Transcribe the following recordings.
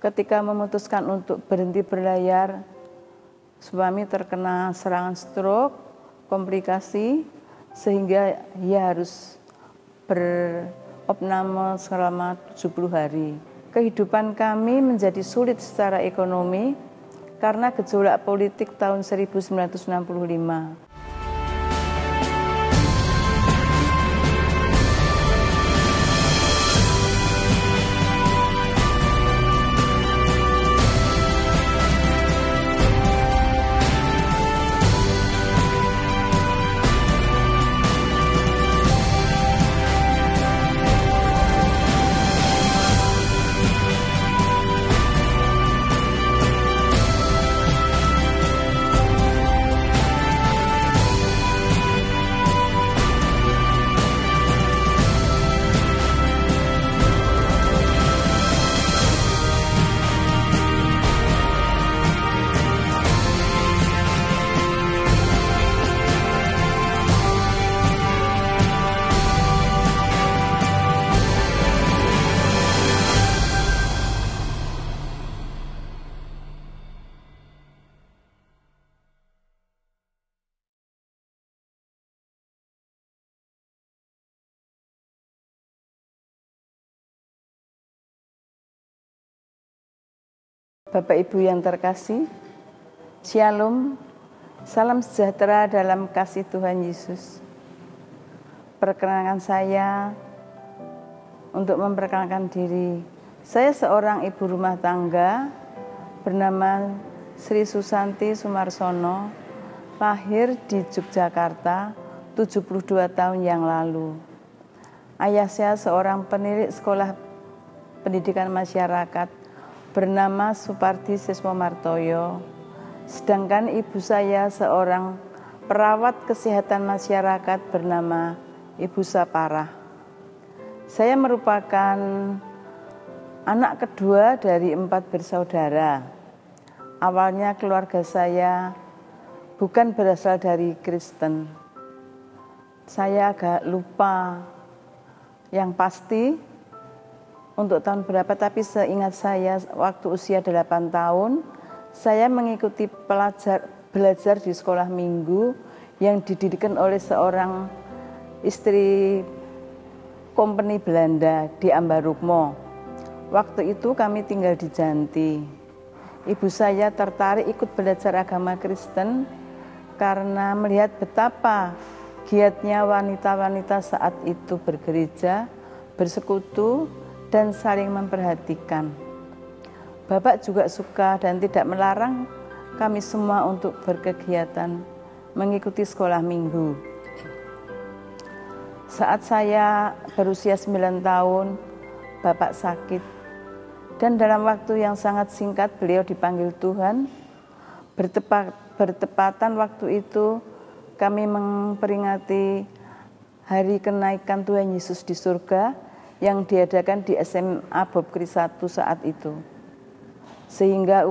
Ketika memutuskan untuk berhenti berlayar, suami terkena serangan stroke, komplikasi, sehingga ia harus beropname selama 70 hari. Kehidupan kami menjadi sulit secara ekonomi karena gejolak politik tahun 1965. Bapak Ibu yang terkasih, Shalom, salam sejahtera dalam kasih Tuhan Yesus. Perkenalkan saya untuk memperkenalkan diri. Saya seorang ibu rumah tangga bernama Sri Susanti Sumarsono, lahir di Yogyakarta 72 tahun yang lalu. Ayah saya seorang penilik sekolah pendidikan masyarakat bernama Supardi Siswomartoyo, sedangkan ibu saya seorang perawat kesehatan masyarakat bernama Ibu Saparah. Saya merupakan anak kedua dari 4 bersaudara. Awalnya keluarga saya bukan berasal dari Kristen. Saya agak lupa yang pasti untuk tahun berapa, tapi seingat saya waktu usia 8 tahun, saya mengikuti belajar di sekolah minggu yang didirikan oleh seorang istri kompeni Belanda di Ambarukmo. Waktu itu kami tinggal di Janti. Ibu saya tertarik ikut belajar agama Kristen karena melihat betapa giatnya wanita-wanita saat itu bergereja, bersekutu, dan saling memperhatikan. Bapak juga suka dan tidak melarang kami semua untuk berkegiatan mengikuti sekolah minggu. Saat saya berusia 9 tahun, Bapak sakit. Dan dalam waktu yang sangat singkat beliau dipanggil Tuhan. Bertepatan waktu itu kami memperingati hari kenaikan Tuhan Yesus di surga yang diadakan di SMA Bob Kris 1 saat itu. Sehingga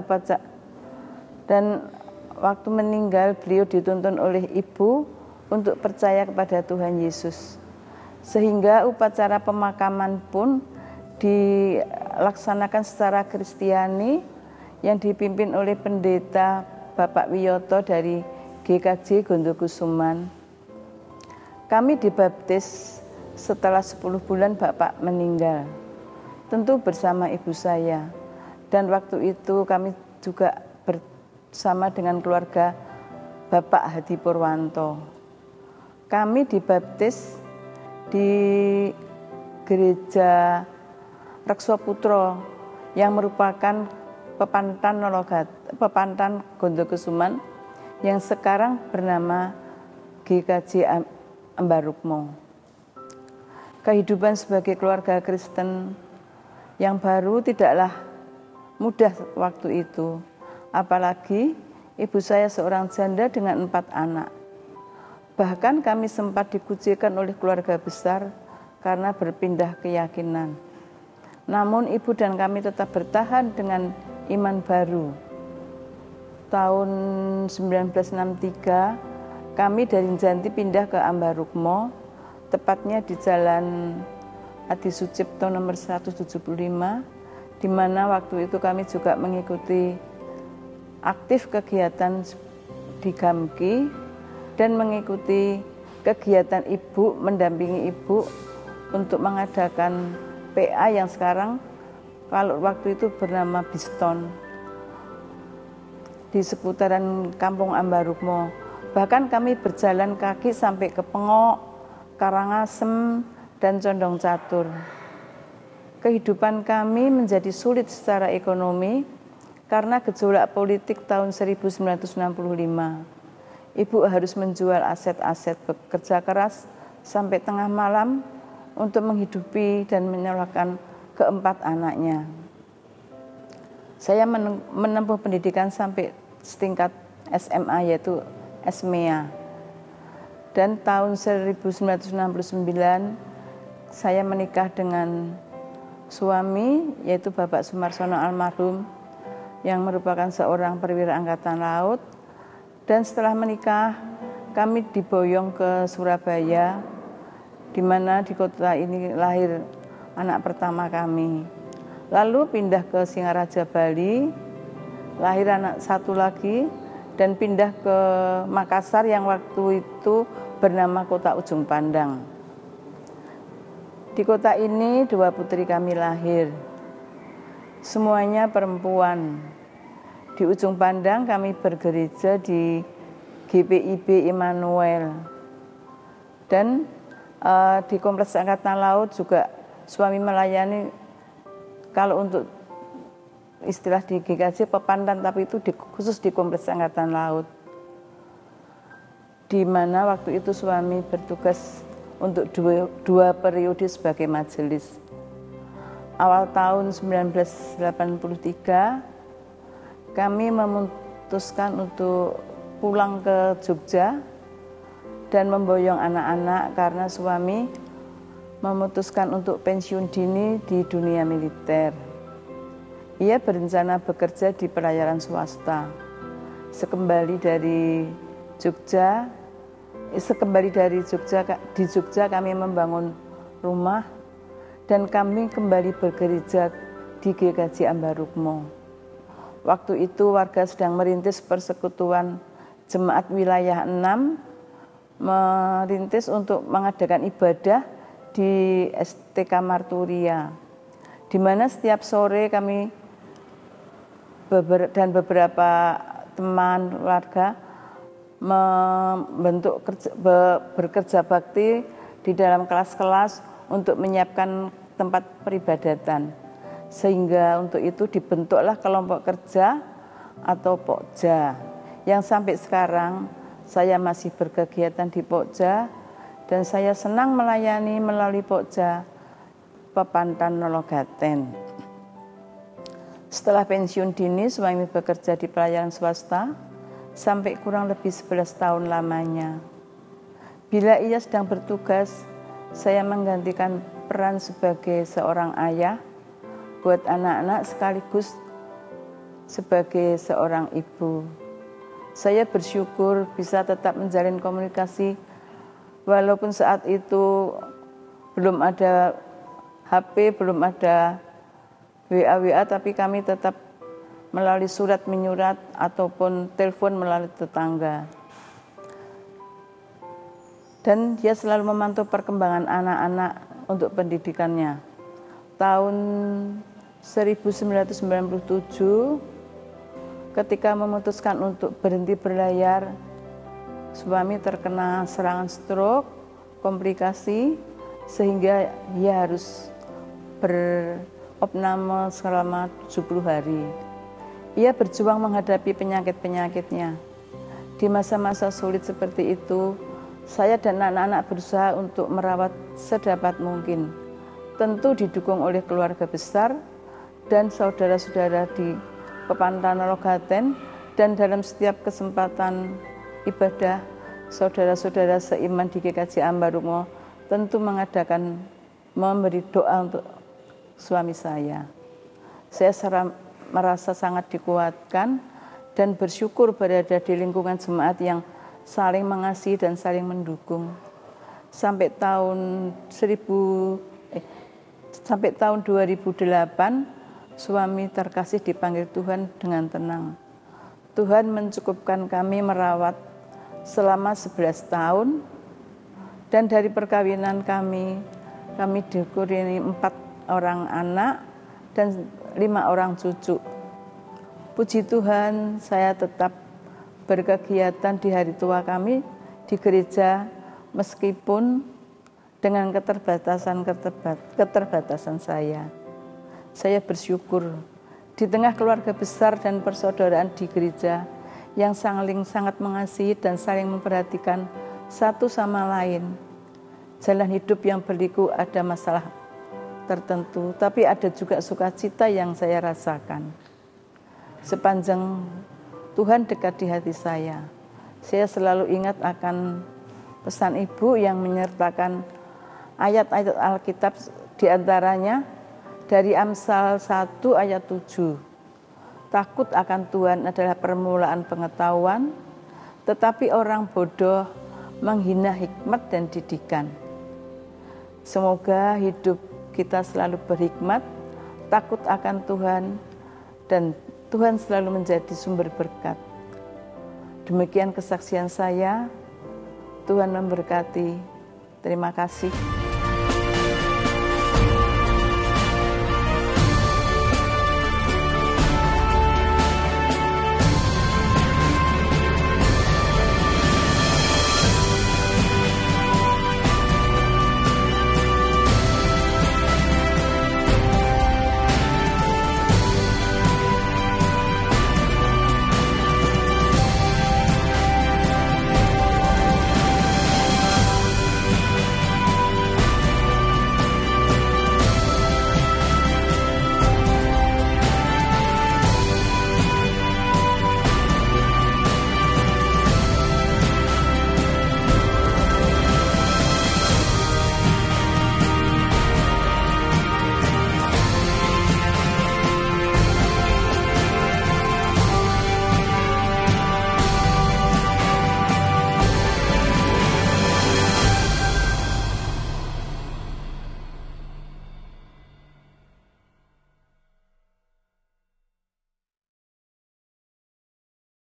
dan waktu meninggal beliau dituntun oleh ibu untuk percaya kepada Tuhan Yesus. Sehingga upacara pemakaman pun dilaksanakan secara Kristiani yang dipimpin oleh pendeta Bapak Wiyoto dari GKJ Gondokusuman. Kami dibaptis setelah 10 bulan Bapak meninggal, tentu bersama ibu saya. Dan waktu itu kami juga bersama dengan keluarga Bapak Hadi Purwanto. Kami dibaptis di gereja Rekso Putro yang merupakan pepantan Gondokusuman yang sekarang bernama GKJ Ambarukmo. Kehidupan sebagai keluarga Kristen yang baru tidaklah mudah waktu itu. Apalagi ibu saya seorang janda dengan 4 anak. Bahkan kami sempat dikucilkan oleh keluarga besar karena berpindah keyakinan. Namun ibu dan kami tetap bertahan dengan iman baru. Tahun 1963 kami dari Janti pindah ke Ambarukmo, tepatnya di Jalan Adi Sucipto nomor 175 di mana waktu itu kami juga mengikuti aktif kegiatan di Gamki dan mengikuti kegiatan ibu, mendampingi ibu untuk mengadakan PA yang sekarang kalau waktu itu bernama Biston di seputaran Kampung Ambarukmo. Bahkan kami berjalan kaki sampai ke Pengok, Karangasem, dan Condong Catur. Kehidupan kami menjadi sulit secara ekonomi karena gejolak politik tahun 1965. Ibu harus menjual aset-aset bekerja keras sampai tengah malam untuk menghidupi dan menyekolahkan keempat anaknya. Saya menempuh pendidikan sampai setingkat SMA yaitu SMEA. Dan tahun 1969 saya menikah dengan suami yaitu Bapak Sumarsono almarhum yang merupakan seorang perwira angkatan laut. Dan setelah menikah kami diboyong ke Surabaya, di mana di kota ini lahir anak pertama kami. Lalu pindah ke Singaraja, Bali, lahir anak satu lagi, dan pindah ke Makassar yang waktu itu bernama Kota Ujung Pandang. Di kota ini 2 putri kami lahir, semuanya perempuan. Di Ujung Pandang kami bergereja di GPIB Immanuel. Dan di Kompleks Angkatan Laut juga suami melayani, kalau untuk istilah di GKJ pepandan, tapi itu khusus di Kompleks Angkatan Laut. Di mana waktu itu suami bertugas untuk dua periode sebagai majelis. Awal tahun 1983 kami memutuskan untuk pulang ke Jogja dan memboyong anak-anak karena suami memutuskan untuk pensiun dini di dunia militer. Ia berencana bekerja di pelayaran swasta. Sekembali dari Jogja di Jogja kami membangun rumah dan kami kembali bergereja di GKJ Ambarukmo. Waktu itu warga sedang merintis persekutuan Jemaat Wilayah 6, merintis untuk mengadakan ibadah di STK Marturia, di mana setiap sore kami dan beberapa teman warga bekerja bakti di dalam kelas-kelas untuk menyiapkan tempat peribadatan. Sehingga untuk itu dibentuklah kelompok kerja atau Pokja, yang sampai sekarang saya masih berkegiatan di Pokja dan saya senang melayani melalui Pokja Pepantan Nologaten. Setelah pensiun dini, suami bekerja di pelayaran swasta sampai kurang lebih 11 tahun lamanya. Bila ia sedang bertugas, saya menggantikan peran sebagai seorang ayah buat anak-anak sekaligus sebagai seorang ibu. Saya bersyukur bisa tetap menjalin komunikasi walaupun saat itu belum ada HP, belum ada WA, tapi kami tetap melalui surat menyurat ataupun telepon melalui tetangga. Dan dia selalu memantau perkembangan anak-anak untuk pendidikannya. Tahun 1997 ketika memutuskan untuk berhenti berlayar, suami terkena serangan stroke, komplikasi, sehingga ia harus beropname selama 70 hari. Ia berjuang menghadapi penyakit-penyakitnya. Di masa-masa sulit seperti itu, saya dan anak-anak berusaha untuk merawat sedapat mungkin. Tentu didukung oleh keluarga besar dan saudara-saudara di Pepantan Nologaten, dan dalam setiap kesempatan ibadah, saudara-saudara seiman di GKJ Ambarukmo tentu memberi doa untuk suami saya. Saya merasa sangat dikuatkan dan bersyukur berada di lingkungan jemaat yang saling mengasihi dan saling mendukung. Sampai tahun 2008, suami terkasih dipanggil Tuhan dengan tenang. Tuhan mencukupkan kami merawat selama 11 tahun, dan dari perkawinan kami dikurniai 4 orang anak dan 5 orang cucu. Puji Tuhan, saya tetap berkegiatan di hari tua kami di gereja meskipun dengan keterbatasan saya. Saya bersyukur di tengah keluarga besar dan persaudaraan di gereja yang sangat mengasihi dan saling memperhatikan satu sama lain. Jalan hidup yang berliku ada masalah tertentu, tapi ada juga sukacita yang saya rasakan. Sepanjang Tuhan dekat di hati saya selalu ingat akan pesan Ibu yang menyertakan ayat-ayat Alkitab, diantaranya dari Amsal 1 ayat 7. Takut akan Tuhan adalah permulaan pengetahuan, tetapi orang bodoh menghina hikmat dan didikan. Semoga hidup kita selalu berhikmat, takut akan Tuhan, dan Tuhan selalu menjadi sumber berkat. Demikian kesaksian saya. Tuhan memberkati. Terima kasih.